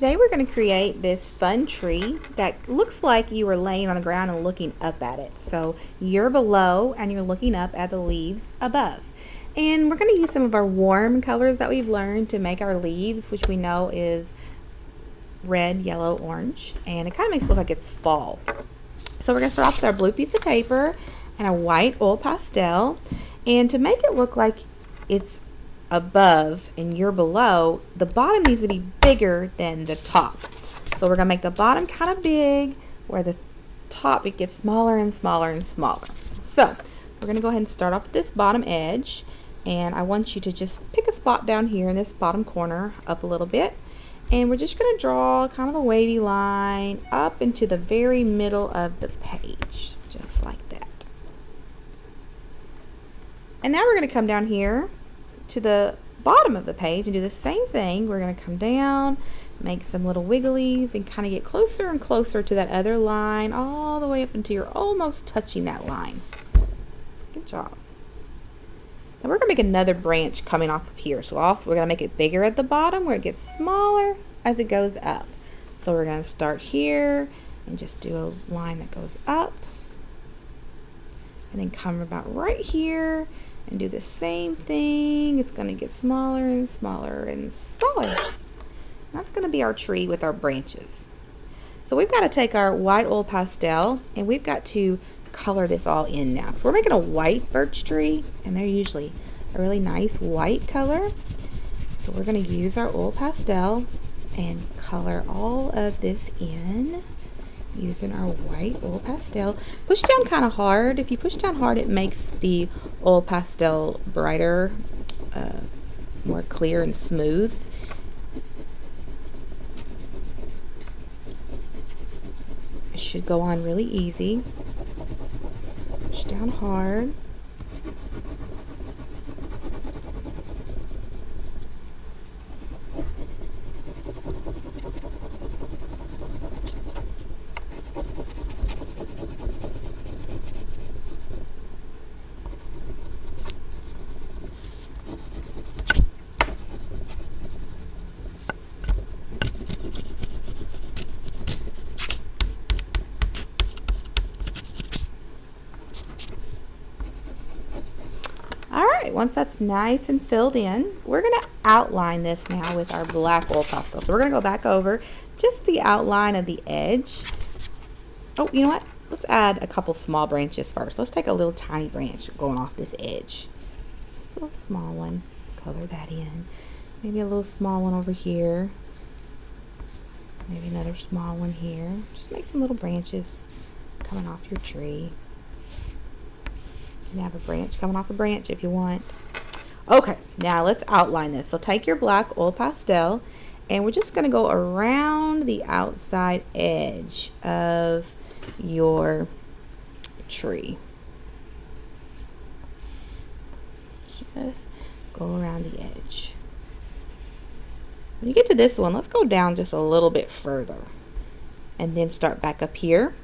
Today we're going to create this fun tree that looks like you are laying on the ground and looking up at it. So you're below and you're looking up at the leaves above. And we're going to use some of our warm colors that we've learned to make our leaves, which we know is red, yellow, orange. And it kind of makes it look like it's fall. So we're going to start off with our blue piece of paper and a white oil pastel. And to make it look like it's above and you're below, the bottom needs to be bigger than the top. So we're going to make the bottom kind of big, where the top it gets smaller and smaller and smaller. So we're going to go ahead and start off with this bottom edge, and I want you to just pick a spot down here in this bottom corner up a little bit, and we're just going to draw kind of a wavy line up into the very middle of the page, just like that. And now we're going to come down here to the bottom of the page and do the same thing. We're going to come down, make some little wigglies, and kind of get closer and closer to that other line, all the way up until you're almost touching that line. Good job. Now we're going to make another branch coming off of here. So also we're going to make it bigger at the bottom where it gets smaller as it goes up. So we're going to start here and just do a line that goes up, and then come about right here and do the same thing. It's going to get smaller and smaller and smaller. That's going to be our tree with our branches. So we've got to take our white oil pastel and we've got to color this all in now. So we're making a white birch tree, and they're usually a really nice white color. So we're going to use our oil pastel and color all of this in using our white oil pastel. Push down kind of hard. If you push down hard, it makes the oil pastel brighter, more clear and smooth. It should go on really easy. Push down hard. Once that's nice and filled in, we're going to outline this now with our black oil pastel. So we're going to go back over just the outline of the edge. Oh, you know what? Let's add a couple small branches first. Let's take a little tiny branch going off this edge. Just a little small one. Color that in. Maybe a little small one over here. Maybe another small one here. Just make some little branches coming off your tree. You can have a branch coming off a branch if you want. Okay, now let's outline this. So take your black oil pastel and we're just going to go around the outside edge of your tree. Just go around the edge. When you get to this one, let's go down just a little bit further and then start back up here.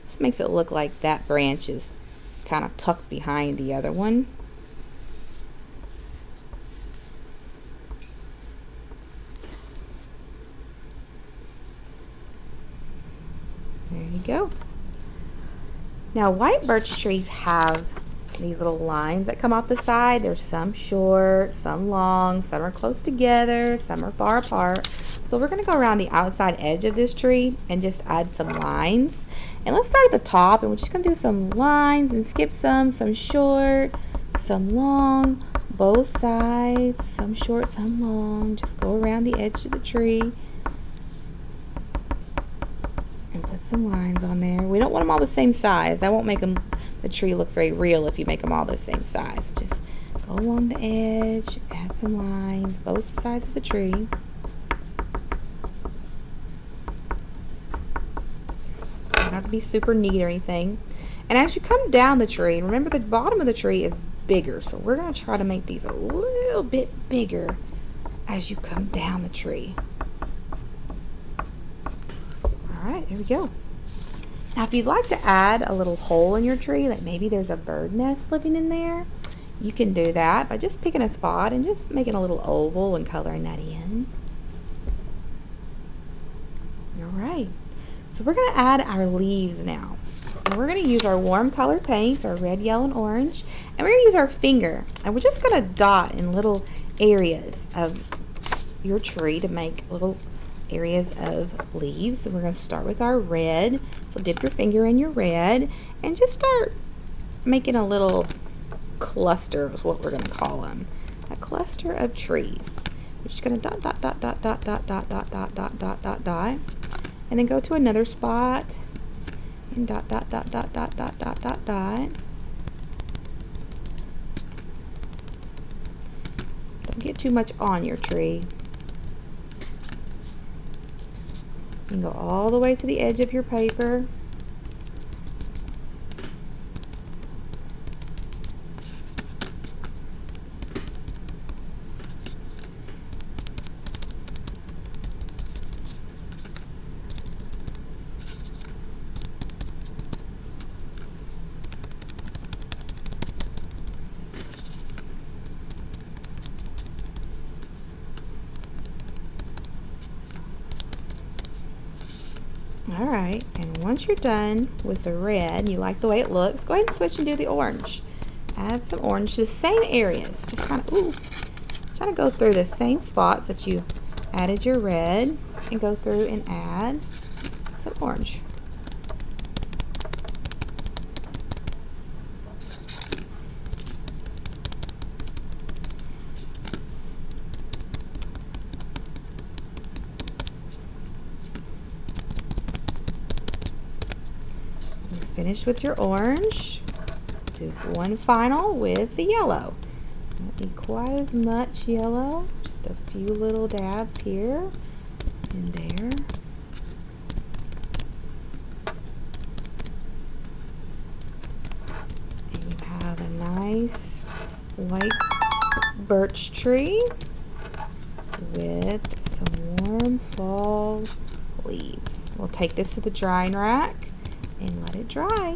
This makes it look like that branch is kind of tucked behind the other one. There you go. Now white birch trees have these little lines that come off the side. There's some short, some long, some are close together, some are far apart. So we're going to go around the outside edge of this tree and just add some lines. And let's start at the top, and we're just going to do some lines and skip some short, some long, both sides, some short, some long. Just go around the edge of the tree and put some lines on there. We don't want them all the same size. That won't make the tree look very real if you make them all the same size. Just go along the edge, add some lines, both sides of the tree. Not to be super neat or anything. And as you come down the tree, remember the bottom of the tree is bigger, so we're going to try to make these a little bit bigger as you come down the tree. Alright, there we go. Now if you'd like to add a little hole in your tree, like maybe there's a bird nest living in there, you can do that by just picking a spot and just making a little oval and coloring that in. right, so we're going to add our leaves now. And we're going to use our warm colored paints, our red, yellow, and orange, and we're going to use our finger, and we're just going to dot in little areas of your tree to make little areas of leaves. And we're going to start with our red. So dip your finger in your red and just start making a little cluster is what we're going to call them. A cluster of trees. We're just going to dot, dot, dot, dot, dot, dot, dot, dot, dot, dot, dot, dot, dot. And then go to another spot and dot, dot, dot, dot, dot, dot, dot, dot, dot. Don't get too much on your tree. You can go all the way to the edge of your paper. Alright, and once you're done with the red, you like the way it looks, go ahead and switch and do the orange. Add some orange to the same areas. Just kind of go through the same spots that you added your red and go through and add some orange. Finish with your orange. Do one final with the yellow. Don't need quite as much yellow, just a few little dabs here and there. And you have a nice white birch tree with some warm fall leaves. We'll take this to the drying rack and let it dry.